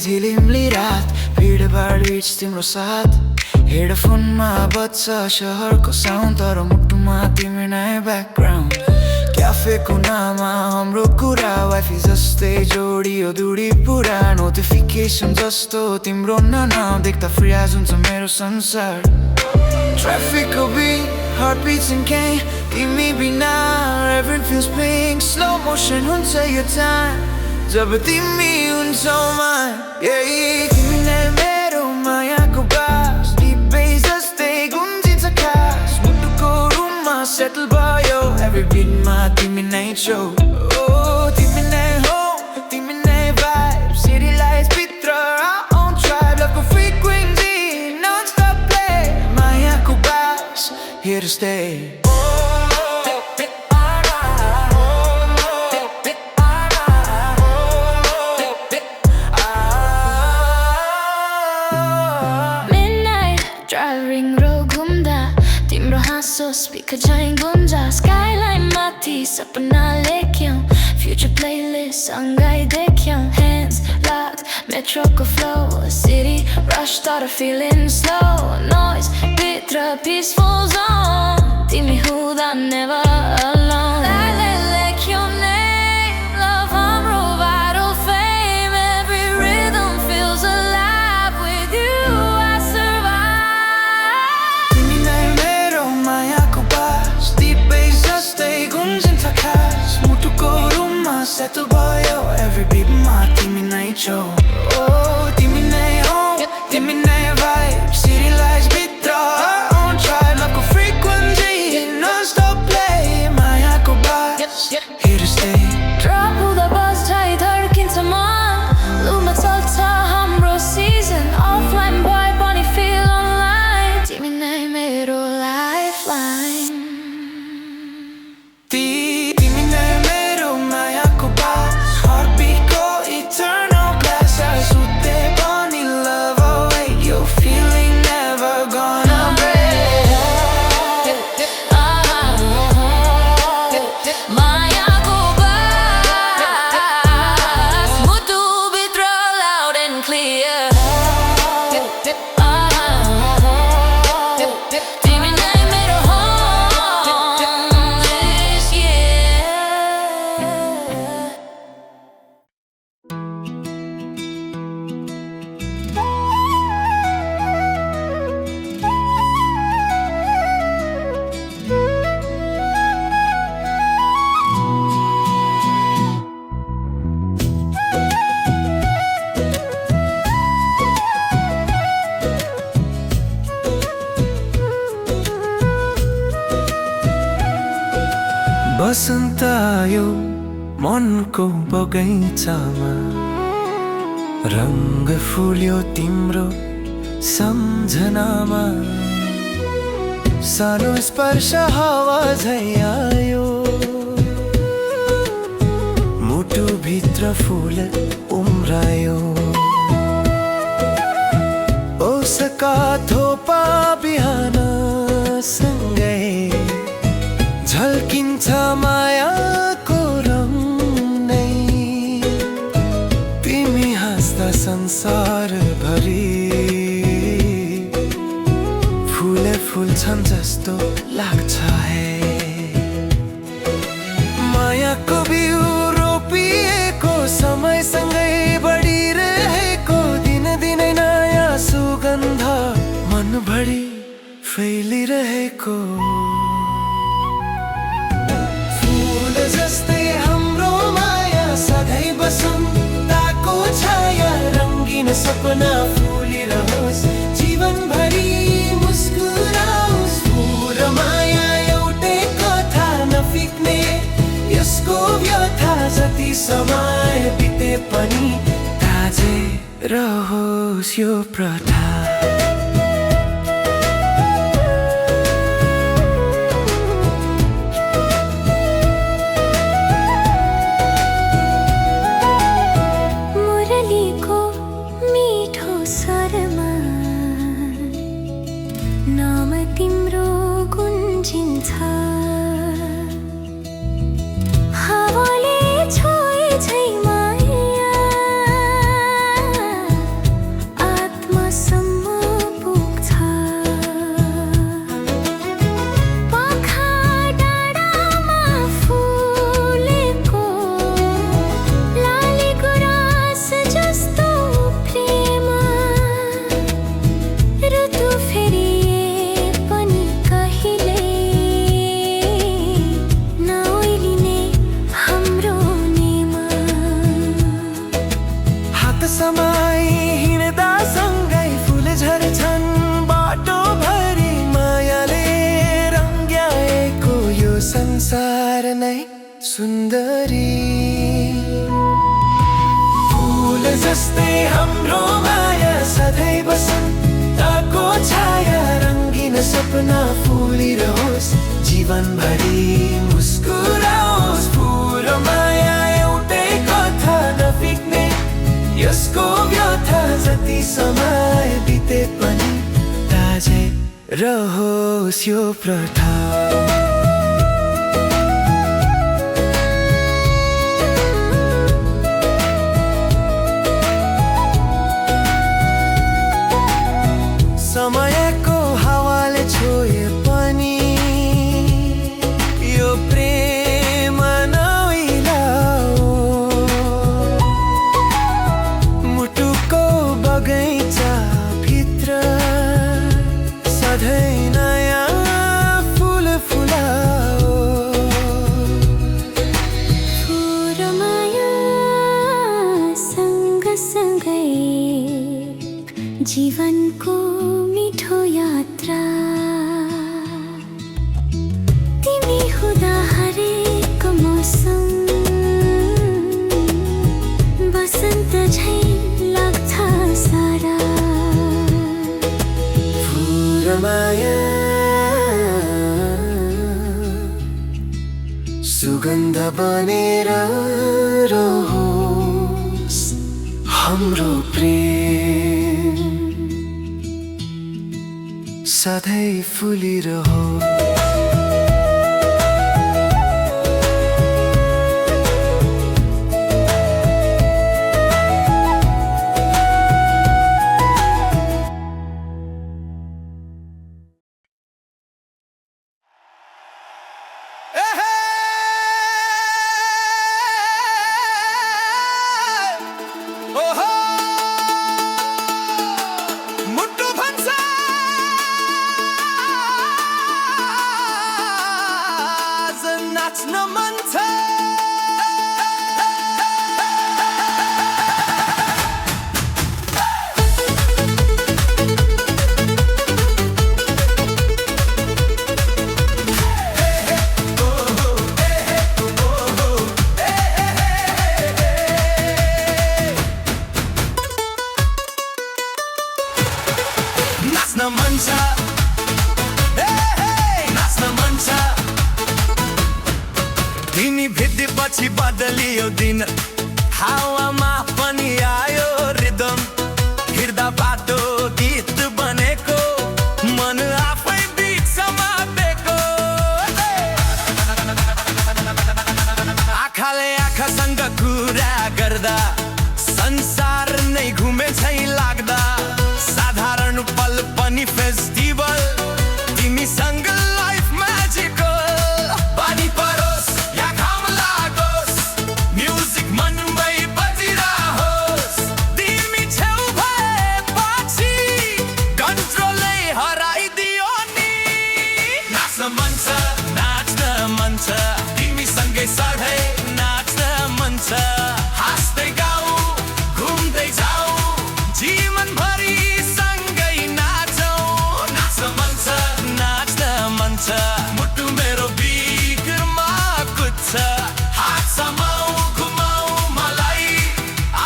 झिलिमली रात भिडभाड बिच तिम्रो साथ हेडफोनमा बज्छ शहरको साउन्ड तर मुटुमा तिमी नै ब्याकग्राउन्ड क्याफे कुनामा हाम्रो कुरा वाइफी जस्तै जोडियो दुडी पुरा नोटिफिकेसन जस्तो तिम्रो नाम देख्दा फ्रियाज हुन्छ मेरो संसार ट्राफिकको बिट heart beating cane तिमी बिना everything feels pink slow motion हुन्छ यो time जब तिमी हुन्छौ तिमी नै मेरो मायाको बास deep bass जस्तै गुन्जिन्छ खास मुटुको रुममा settle भयो every beat मा तिमी नै छौ तिमी नै हो तिमी नै vibe city lights भित्र our own tribe like a frequency non-stop play मायाको बास here to stay Speaker giant gunja skyline mati sapna lekyam future playlist sangai dekyam hands locked metro ko flow city rush started feeling slow noise pitra peaceful zone timi who that never alone like your name love hamro vital fame every rhythm feels alive with you I survive timi nai mero maya मुटुको रुममा settle भयो every beat मा तिमी नै छौ तिमी नै हो तिमी नै vibe city lights भित्र our own tribe like a frequency non-stop play मायाको बास here to stay drop the bus चाहिँ धड्किन्छ मन लुमा चल्छ हाम्रो season offline boy पनि feel online तिमी नै मेरो lifeline बसन्त आयो मनको बगैँचामा रङ्ग फुल्यो तिम्रो सम्झनामा सानो स्पर्श हावा झै आयो मुटु भित्र फुल उम्रायो ओसका थोपा बिहान सँगै झल्किन्छ मायाको रङ नै तिमी हाँस्दा संसार भरि फुले फुल्छन् जस्तो लाग्छ है मायाको बिउ रोपिएको समयसँगै बढिरहेको दिनै नयाँ सुगन्ध मनभरि फैलिरहेको जस्तै हाम्रो माया सधैँ बसन्ताको छाया रङ्गिन सपना फुलिरहोस् जीवनभरि मुस्कुराओस् पुरो माया एउटै कथा नफिक्ने यसको व्यथा जति समय बिते पनि ताजै रहोस् यो प्रथा तिम्रो गुन्जिन्छ हावाले छोए झै माया जीवनभरि मुस्कुराओस् पुरो माया एउटै कथा नफिक्ने यसको व्यथा जति समय बिते पनि ताजै रहोस् यो प्रथा समयको हावाले छोए पनि यो प्रेम नउलाओ मुटुको बगैँचा भित्र सधैँ नयाँ फुल फुलाओ पुरो माया सँगसँगै जीवनको मिठो यात्रा तिमी हुँदा हरेक मौसम बसन्त झैँ लाग्छ सारा पुरो माया सुगन्ध बनेर रहोस् हाम्रो प्रेम सधैँ फुलिरहोस् नाच्न मन छ नाच्न मन छ नाच्न मन छ तिमी भेटेपछि बदलियो दिन हावामा पनि आयो रिदम हिँड्दा बाटो गीत बनेको मन आफै बिचमा बेको आँखाले आँखासँग कुरा गर्दा संसार नै घुमे झै लाग्दा साधारण पल पनि फेस्टिभल तिमीसँग लाइफ म्याजिकल पानी परोस् या घाम लागोस् म्युजिक मनमै बजिरहोस् तिमी छेउ भएपछि कन्ट्रोलै हराइदियो नि नाच्न मन छ तिमीसँगै सधैँ नाच्न मन छ हाँस्दै गाऊ घुम्दै जाऊ जीवनभरि सँगै नाचौँ नाच्न मन छ मुटु मेरो बिगरमा कुद्छ हात समाऊ घुमाऊ मलाई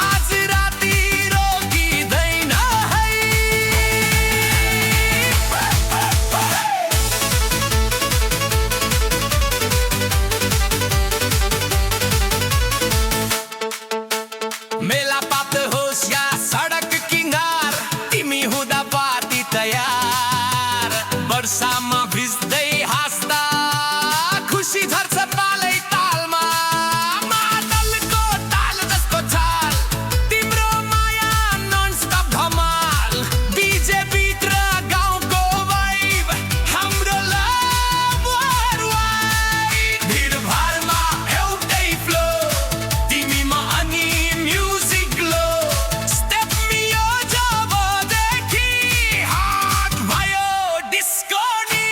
आज राति रोकिँदैन है मेला पात होस् या सडक किनार तिमी हुँदा पार्टी तयार वर्षामा भिज्दै हाँस्दा खुसी झर्छ पालै तालमा मादलको ताल जस्तो छाल तिम्रो माया नन स्टप धमाल डीजे भित्र गाउँको वाइब हाम्रो लभ वाइब भिडभाडमा एउटै फ्लो तिमीमा अनि म्युजिक ग्लो स्टेप मियो जबदेखि हात भयो डिस्को नि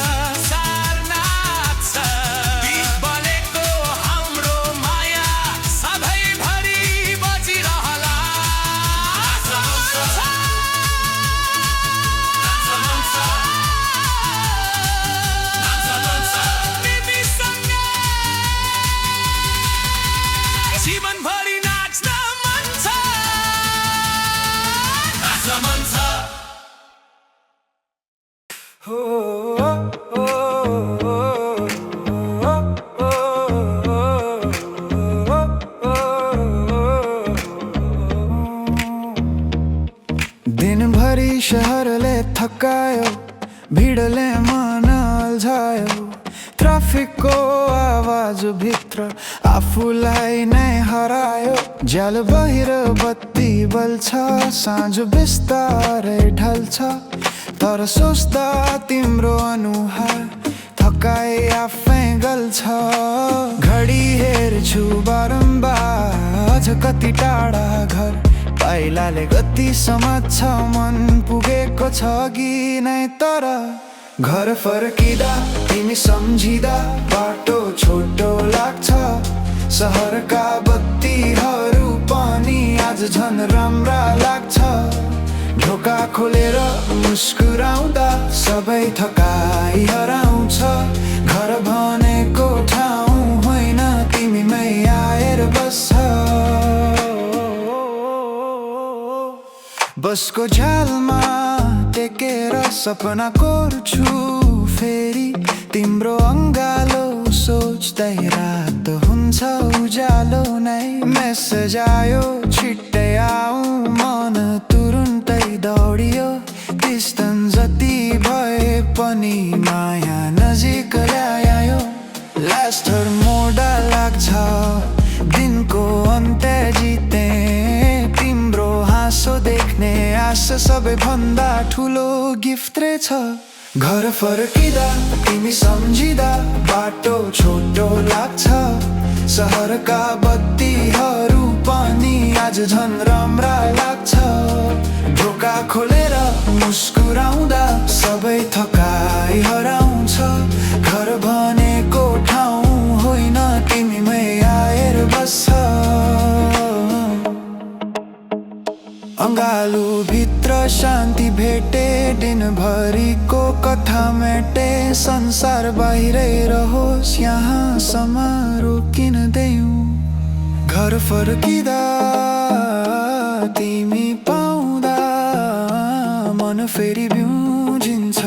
संसार नाच्छ गीत बनेको हाम्रो माया सधैँभरि बजिरहला जीवनभरि नाच्न मन छ नाच्न मन छ दिनभरि शहरले थकायो भिडले मन अल्झायो ट्राफिकको आवाज भित्र आफूलाई नै हरायो ज्याल बाहिर बत्ती बल्छ साँझ बिस्तारै ढल्छ तर सोच्दा तिम्रो अनुहार थकाइ आफै गल्छ घडी हेर्छु बारम्बार अझ कति टाढा घर पाइलाले गति समात्छ मन पुगेको छ कि नै तर घर फर्किँदा तिमी सम्झिँदा बाटो छोटो लाग्छ सहरका बत्तीहरू पनि आज झन् राम्रा लाग्छ ढोका खोलेर मुस्कुराउँदा सबै थकाइ हराउँछ घर भनेको ठाउँ होइन तिमीमै आएर बस्छ बसको झ्यालमा टेकेर सपना कोर्छु फेरि तिम्रो अङ्गालो सोच्दै रात हुन्छ उज्यालो नै मेसेज आयो छिट्टै आऊ मन तुरुन्तै दौडियो डिस्टेन्स जति भए पनि माया नजिक ल्यायो लास्टर मोडा लाग्छ दिनको अन्त्य जिते तिम्रो हाँसो देख्ने आशा सबैभन्दा ठुलो गिफ्ट रहेछ घर फर्किँदा तिमी सम्झिँदा बाटो छोटो लाग्छ सहरका बत्तीहरू पनि आज झन् राम्रा लाग्छ ढोका खोलेर मुस्कुराउँदा सबै थकाइ हराउँछ घर भनेको ठाउँ होइन तिमीमै आएर बस्छ अँगालु भित्र शान्ति भेटे दिनभरिको कथा मेटे संसार बाहिरै रहोस् यहाँसम्म रोकिन देऊ घर फर्किँदा तिमी पाउँदा मन फेरि बिउजिन्छ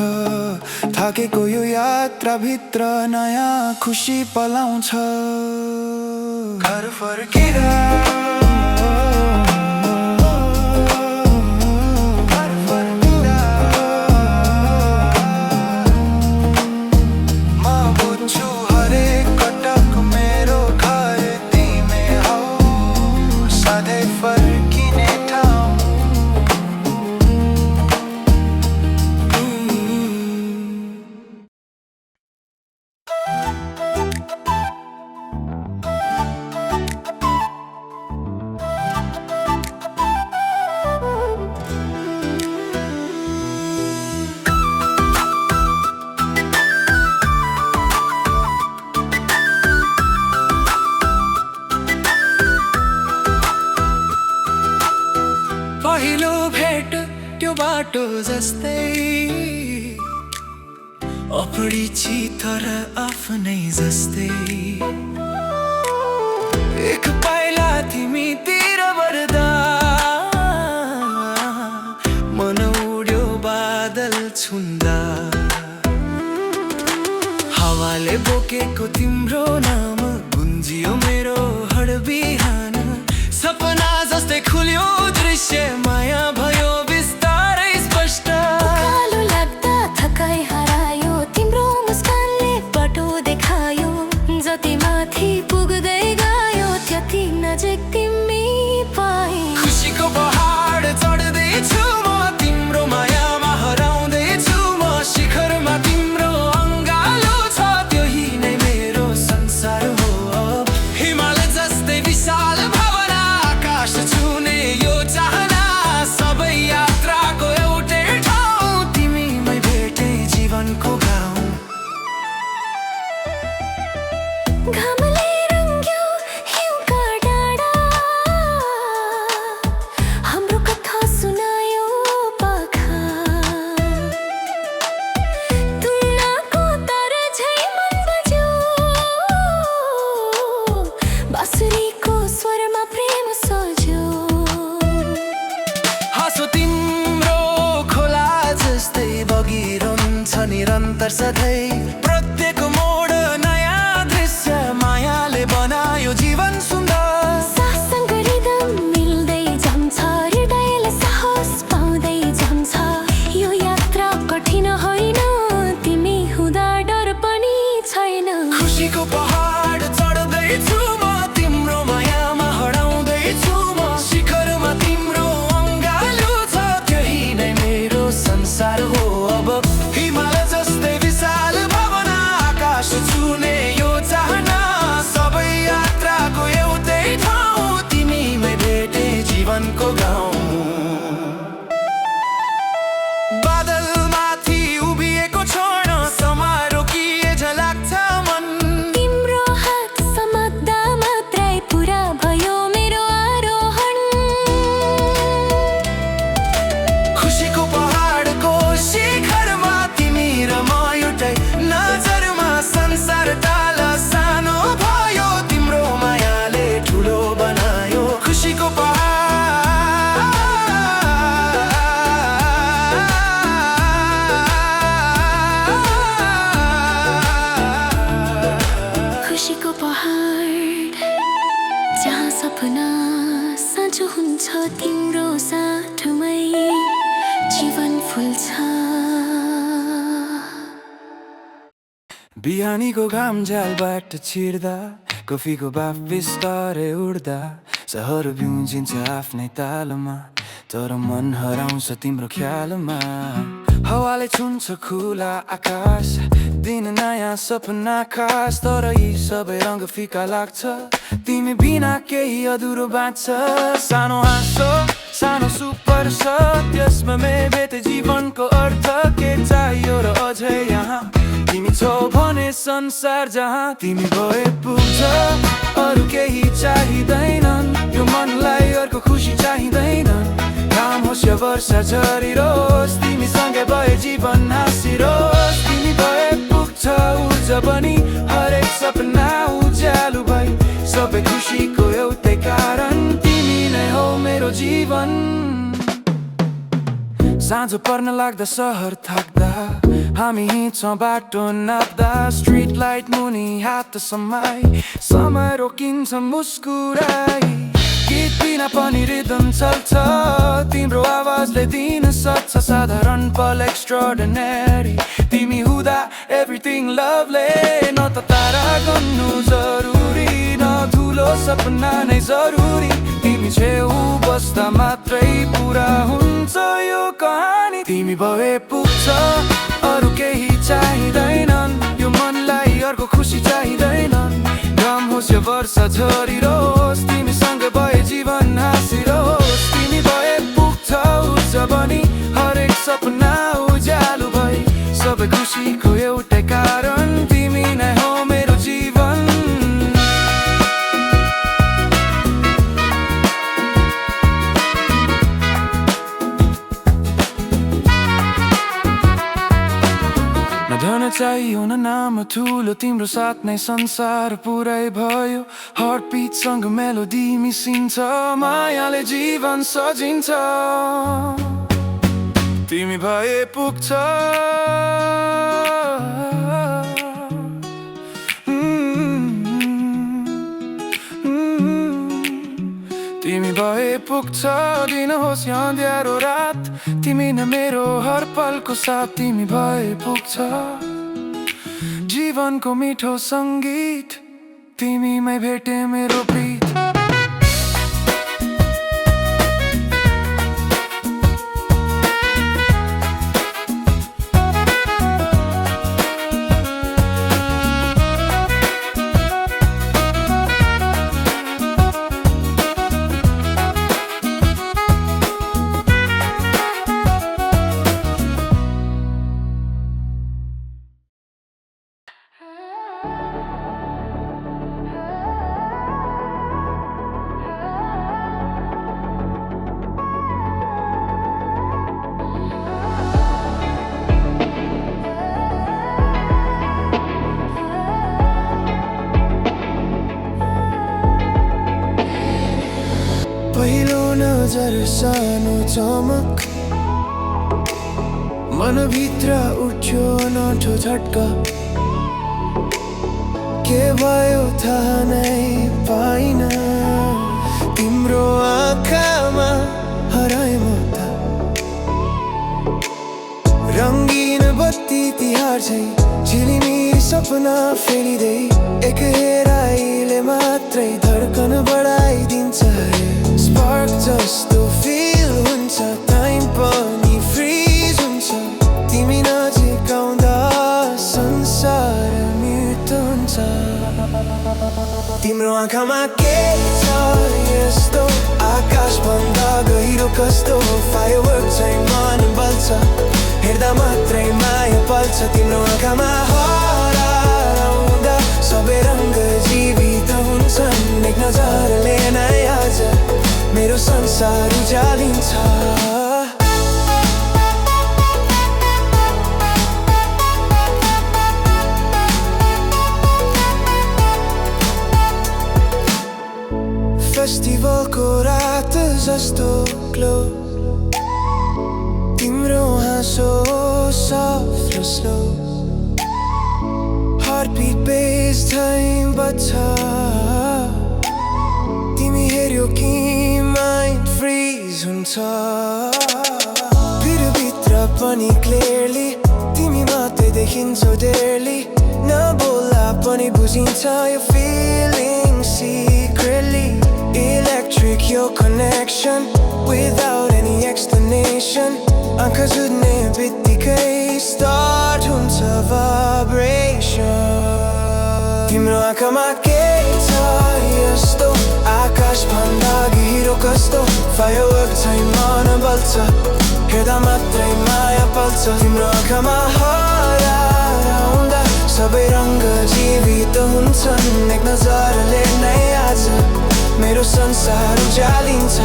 थाकेको यो यात्राभित्र नयाँ खुसी पलाउँछ घर फर्किँदा पहिलो भेट त्यो बाटो जस्तै अपरिचित तर आफ्नै जस्तै एक पाइला तिमीतिर बढ्दा मन उड्यो बादल छुन्दा हावाले बोकेको तिम्रो नाम गुन्जियो मेरो हड बिहान सपना जस्तै खुल्यो दृश्य माया भयो बिस्तारै स्पष्ट उकालो लाग्दा थकाइ हरायो तिम्रो मुस्कानले बाटो देखायो जति माथि पुग्दै गयो त्यति नजिक तिमी पाए खुसीको पहाड चढ्दैछु म तिम्रो मायामा हराउँदैछु म शिखरमा तिम्रो अङ्गालो छ त्यही नै मेरो संसार हो हिमाल जस्तै विशाल भावना आकाश छुने यो चाहना सब निरन्तर सधैँ प्रत्येक मोड नयाँ दृश्य मायाले बनायो जीवन सुन्दर साससँग रिदम मिल्दै जान्छ हृदयले साहस पाउँदै जान्छ यो यात्रा कठिन होइन तिमी हुँदा डर पनि छैन खुसीको पहाड चढ्दैछु म तिम्रो मायामा हराउँदैछु म शिखरमा तिम्रो अङ्गालो छ त्यही नै मेरो संसार हो अब हिमाल जस्तै विशाल भावना आकाश छुने यो चाहना सबै यात्राको एउटै ठाउँ तिमीमै भेटे जीवनको गाउँ बादलमाथि उभिएको क्षण समय रोकिए झलाक्छ मन तिम्रो हात समात्दा मात्रै पुरा भयो मेरो आरोहण खुसीको पहाडको शिखरमा तिमी र म एउटै नजरमा संसार टाल सानो भयो तिम्रो मायाले ठुलो बनायो खुसीको खुसीको पहाड जहाँ सपना साँचो हुन्छ तिम्रो साथमै जीवन फुल्छ बिहानीको घाम झ्यालबाट छिर्दा कफीको बाफ बिस्तारै उड्दा सहर बिउजिन्छ आफ्नै तालमा तर मन हराउँछ तिम्रो ख्यालमा हावाले छुन्छ खुला आकाश दिन नयाँ सपना खास तर यी सबै रङ्ग फिका लाग्छ तिमी बिना केही अधुरो बाँच्छ सानो हाँसो सानो सुपर छ त्यसमा भेटे जीवनको अर्थ के चाहियो र अझै यहाँ तिमी छौ भने संसार जहाँ तिमी भए पुग्छ अरू केही चाहिँदैनन् यो मनलाई अर्को खुसी चाहिँदैनन् काम होस् या वर्षा झरिरोस् तिमीसँगै भए जीवन हाँसिरोस् तिमी भए पुग्छ ऊर्जा पनि हरेक सपना उज्यालो भई सबै खुसीको एउटै कारण तिमी नै हो मेरो जीवन साँझ पर्न लाग्दा सहर थाक्दा हामी हिँड्छौँ बाटो नाप्दा स्ट्रिट लाइट मुनि हात समाई समय रोकिन्छ मुस्कुराई गीत बिना पनि रिदम चल्छ तिम्रो आवाजले दिन सक्छ साधारण पल एक्स्ट्राअर्डिनरी तिमी हुँदा एभ्रिथिङ लभले न त तारा गर्नु जरुरी न ठुलो सपना नै जरुरी तिमी छेउ बस्दा मात्रै पुरा हुन्छ यो कहानी तिमी भए पुग्छ अरू केही चाहिँदैनन् यो मनलाई अर्को खुसी चाहिँदैनन् घाम होस् या वर्षा झरिरोस् तिमीसँग भए जीवन हाँसिरोस् तिमी भए पुग्छ ऊर्जा पनि हरेक सपना उज्यालो भई सबै खुसीको एउटै कारण तिमी नै हो मेरो जीवन धन चाहियो न नाम ठुलो तिम्रो साथ नै संसार पुरै भयो हार्टबिटसँग मेलोडी मिसिन्छ मायाले जीवन सजिन्छ तिमी भए पुग्छ तिमी भए पुग्छ दिन होस् या अँध्यारो रात तिमी न मेरो हर पलको साथ तिमी भए पुग्छ जीवनको मिठो सङ्गीत तिमीमै भेटे मेरो प्रीत पहिलो नजर सानो चमक मनभित्र उठ्यो अनौठो झट्का के भयो थाहा नै पाइन तिम्रो आँखामा हराए म त रङ्गीन बत्ती तिहार झै झिलिमिली सपना फेरिँदै एक हेराइले मात्रै धड्कन बढाइदिन्छ स्पार्क जस्तो फिल हुन्छ टाइम पनि फ्रिज हुन्छ तिमी नजिक आउँदा संसार म्युट हुन्छ तिम्रो आँखामा के छ यस्तो आकाश भन्दा गहिरो कस्तो फायरवर्क चाहिँ मन बल्छ हेर्दा मात्रै माया पल्छ तिम्रो आँखामा हराउँदा सबै रङ्ग जीवित हुन्छन् एक नजरले नै आज मेरो संसार उज्यालिन्छ फेस्टिभलको रात जस्तो ग्लो तिम्रो हाँसो सफ्ट र स्लो हार्टबिट बेस झैँ बज्छ तिमी हेर्यो कि माइन्ड फ्रिज हुन्छ भित्र पनि क्लियरली तिमी मात्रै देखिन्छौ डेयरली नबोल्दा पनि बुझिन्छ यो feeling secretly Electric, your connection without any explanation आँखा जुझ्ने बित्तिकै start हुन्छ vibration तिम्रो आँखामा के छ यस्तो आकाश भन्दा गहिरो कस्तो firework चाहिँ मन बल्छ हेर्दा मात्रै माया पल्छ तिम्रो आँखामा हराउँदा सबै रङ्ग जीवित हुन्छन् एक नजरले नै आज मेरो संसार उज्यालिन्छ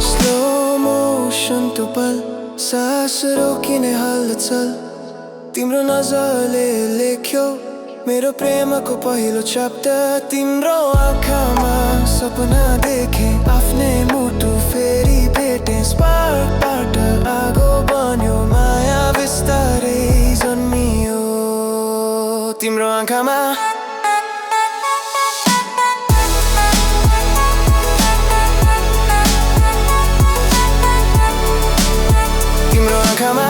स्लो मोसन त्यो पल सास रोकिने हलचल तिम्रो नजरले लेख्यो मेरो प्रेमको पहिलो च्याप्टर तिम्रो आँखामा सपना देखे आफ्नै मुटु फेरि भेटे स्पार्कबाट आगो बन्यो माया बिस्तारै जन्मियो तिम्रो आँखामा तिम्रो आँखामा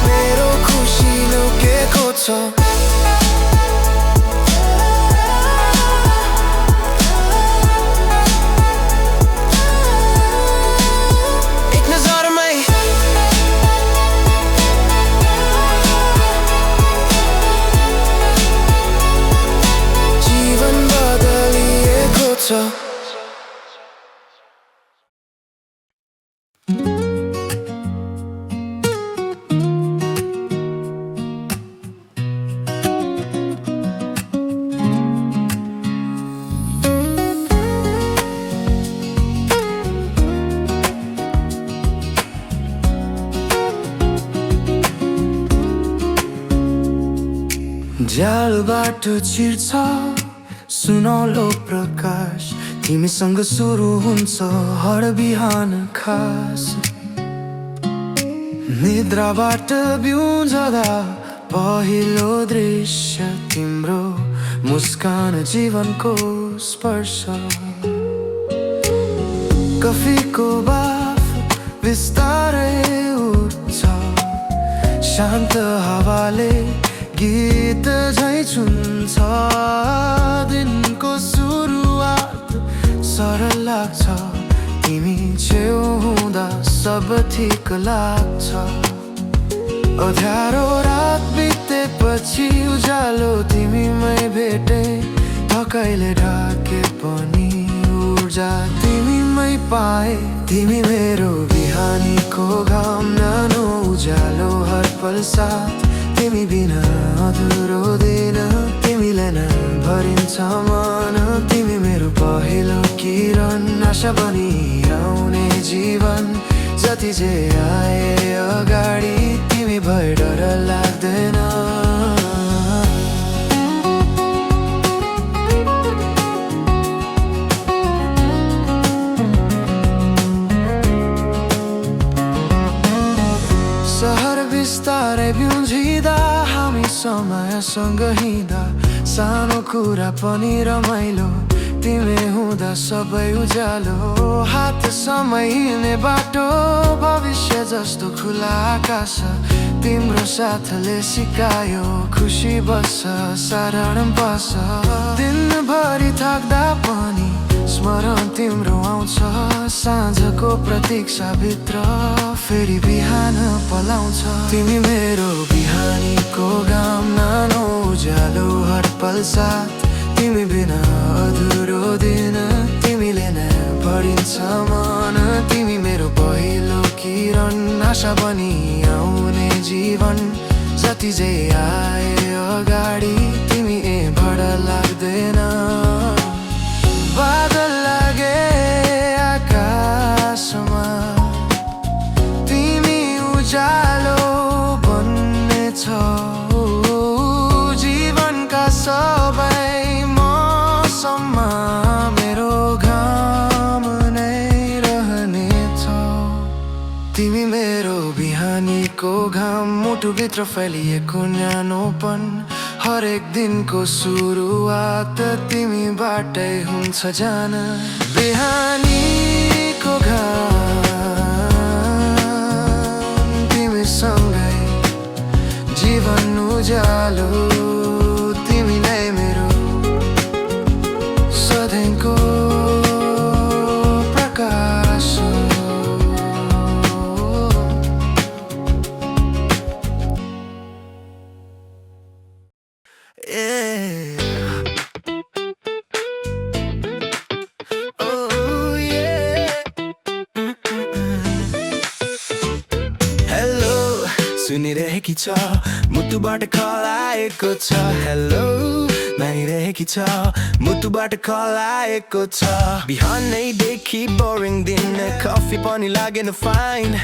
मेरो खुसी लुकेको छ जालबाट छिर्छ सुनौलो प्रकाश तिमीसँग सुरु हुन्छ हर बिहान खास निद्राबाट बिउझदा पहिलो दृश्य तिम्रो मुस्कान जीवनको स्पर्श कफीको बाफ बिस्तारै उठ्छ शान्त हावाले गीत झैँ छुन्छ दिनको सुरुवात सरल लाग्छ तिमी छेउ हुँदा सब ठिक लाग्छ अँध्यारो रात बितेपछि उज्यालो तिमीमै भेटे थकाइले ढाके पनि ऊर्जा तिमीमै पाए तिमी मेरो बिहानीको घाम नानो उज्यालो हर पल साथ तिमी बिना अधुरो दिन तिमीलाई न भरिन्छ मन तिमी मेरो पहिलो किरण आशा बनी आउने जीवन जति जे आए अगाडि तिमी भए डर लाग्दैन। सहर बिस्तारै बिउजिँदा हामी समयसँग हिँड्दा सानो कुरा पनि रमाइलो तिमी हुँदा सबै उज्यालो। हात समय हिँड्ने बाटो भविष्य जस्तो खुला आकाश तिम्रो साथले सिकायो। खुसी बस्छ साधारण बस्छ दिनभरि थाक्दा पनि स्मरण तिम्रो आउँछ। साँझको प्रतीक्षाभित्र फेरि बिहान पलाउँछ। तिमी मेरो बिहानीको घाम नानो उज्यालो हर पल साथ तिमी बिना अधुरो दिन तिमीले नै भरिन्छ मन। तिमी मेरो पहिलो किरण आशा बनी आउने जीवन जति जे आए अगाडि तिमी भड लाग्दैन। बादल लागे आकाशमा तिमी उज्यालो बन्ने छौ। जीवनका सबै मौसममा मेरो घाम नै रहने छौ। तिमी मेरो बिहानीको घाम मुटुभित्र फैलिएको न्यानोपन हरेक दिनको सुरुवात तिमीबाटै हुन्छ जान। बिहानीको घाम तिमीसँगै जीवन उज्यालो तिमी नै मेरो सधैँको प्रकाश हो। सुनिरहेकी छ मुटुबाट कल आएको छ। हेलो मानिरहेकी छ मुटुबाट कल आएको छ। बिहानैदेखि बोरिङ दिन कफी पनि लागेन फाइन।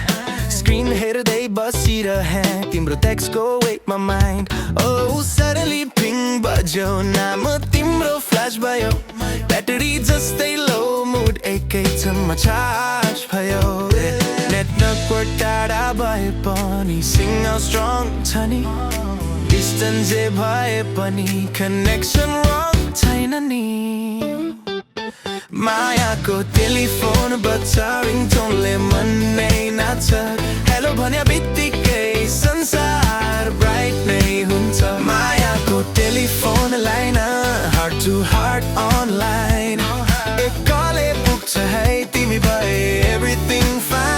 स्क्रिन हेर्दै बसिरहे तिम्रो टेक्स्टको वेटमा माइन्ड। ओ सडनली पिङ बज्यो नाम तिम्रो फ्ल्यास भयो। ब्याट्री जस्तै लो मुड एकैछिनमा चार्ज भयो। नेटवर्क टाढा भए पनि सिग्नल स्ट्रङ छ नि। डिस्टेन्स जे भए पनि कनेक्सन रङ छैन नि। मायाको टेलिफोन बज्छ रिङटोनले मन नै नाच्छ। हेलो भन्या बित्तिकै संसार ब्राइट नै हुन्छ। मायाको telephone line heart to heart online. एक कलले पुग्छ है तिमी भए एभ्रिथिङ फाइन।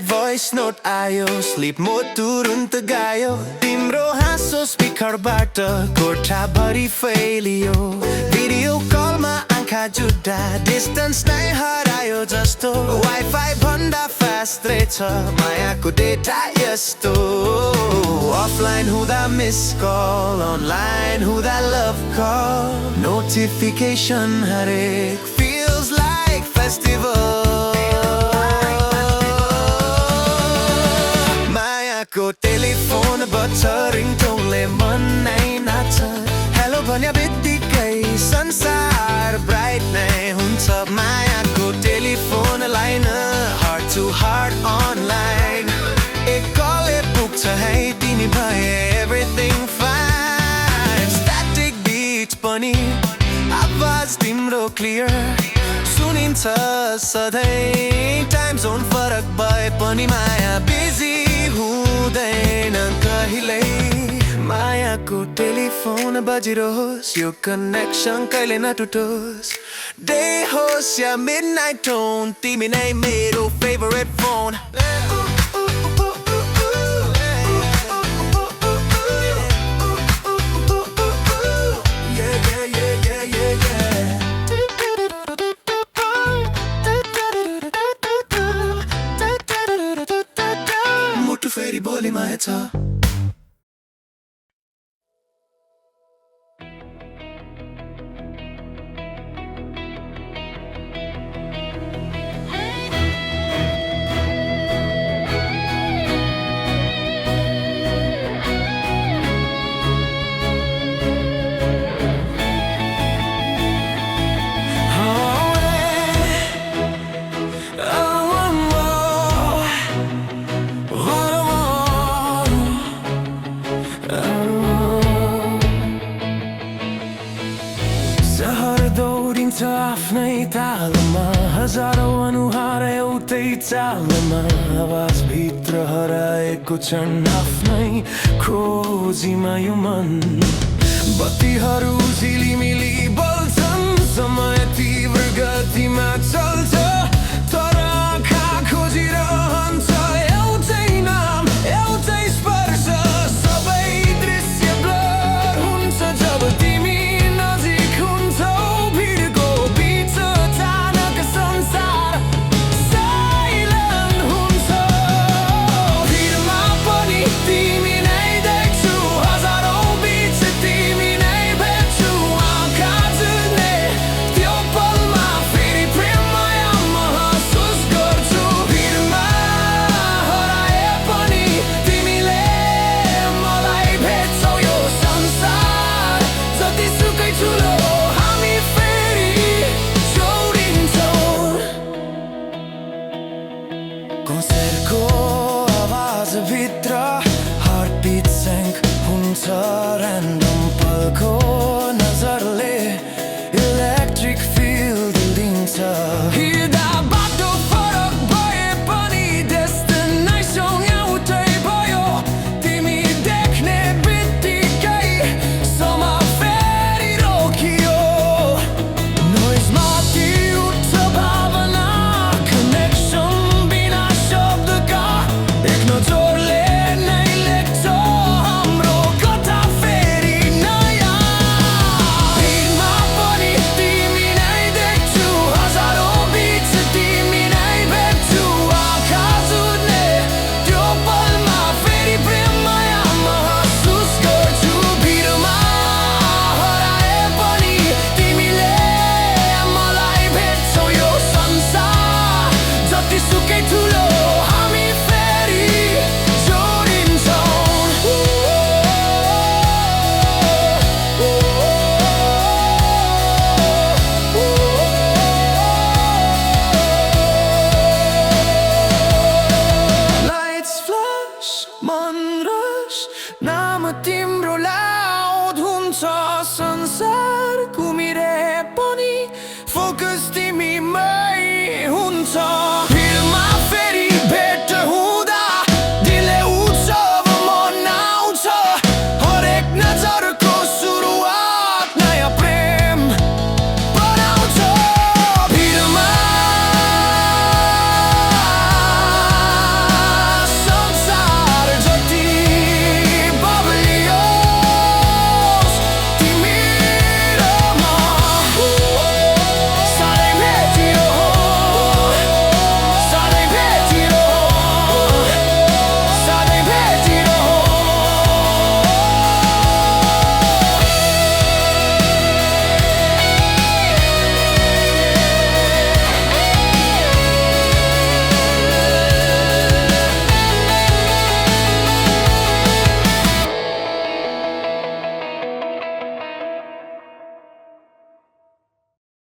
भोइस नोट आयो स्लिप मोड तुरुन्त गायो। तिम्रो हाँसो स्पिकरबाट कोठाभरि फैलियो। भिडियो कलमा आँखा जुट्दा डिस्टेन्स नै हरायो जस्तो। वाइफाई भन्दा फास्ट रहेछ मायाको डेटा यस्तो। अफलाइन हुँदा मिस कल अनलाइन हुँदा लभ कल। नोटिफिकेसन हरेक फिल्स लाइक फेस्टिभल। को टेलिफोन बज्छ रिङटोनले मन नै नाच्छ। हेलो भन्या बित्तिकै संसार ब्राइट नै हुन्छ। मायाको telephone line heart to heart online. एक कलले पुग्छ है तिमी भए एभ्रिथिङ फाइन। स्ट्याटिक बिट पनि आवाज तिम्रो क्लियर सुनिन्छ सधैँ। टाइम जोन फरक भए पनि माया बिजी हुँदैन कहिल्यै। मायाको टेलिफोन बजिरहोस् यो कनेक्सन कहिले नटुटोस्। डे होस् या मिडनाइट टोन तिमी नै मेरो फेभरेट फोन। मुटु फेरि बोलीमा छ। हुन्छ आफ्नै तालमा हजारौँ अनुहार एउटै चालमा आवाजभित्र हराएको क्षण आफ्नै खोजीमा यो मन बत्तीहरू झिलिमिली बल्छन् समय तीव्र गतिमा चल्छ तर आँखा खोजिरहन्छ एउटै नाम एउटै स्पर्श सबै दृश्य ब्लर हुन्छ जब तिमी नजिक हुन्छौ भिडको बीच अचानक संसार साइलेन्ट हुन्छ भिडमा पनि तिमी नै देख्छु हजारौँ बीच तिमी नै भेट्छु आँखा जुझ्ने त्यो पलमा फेरि प्रेममाया महसुस गर्छु भिडमा हराए पनि तिमीले मलाई भेट्छौ यो संसार जतिसुकै ठुलो हामी फेरि जोडिन्छौँ कन्सर्टको आवाजभित्र हार्टबिट स्याङ्क हुन्छ ऱ्यान्डम पलको नजरले इलेक्ट्रिक फिल्ड दिन्छ हिँड्दा बाटो फरक भए पनि डेस्टिनेसन एउटै भयो तिमी देख्ने बित्तिकै समय फेरि रोकियो नोइज माथि उठ्छ भावना कनेक्सन बिना शब्दका एक नजरले नै लेख्छ हाम्रो कथा फेरि नयाँ भिडमा पनि तिमी नै देख्छु हजारौँ बीच तिमी नै भेट्छु आँखा जुझ्ने त्यो पलमा फेरि प्रेममाया महसुस गर्छु भिडमा हराए पनि तिमीले मलाई भेट्छौ यो संसार जतिसुकै ठुलो हामी फेरि जोडिन्छौँ Lights flash, मन rush नाम तिम्रो लाउड हुन्छ संसार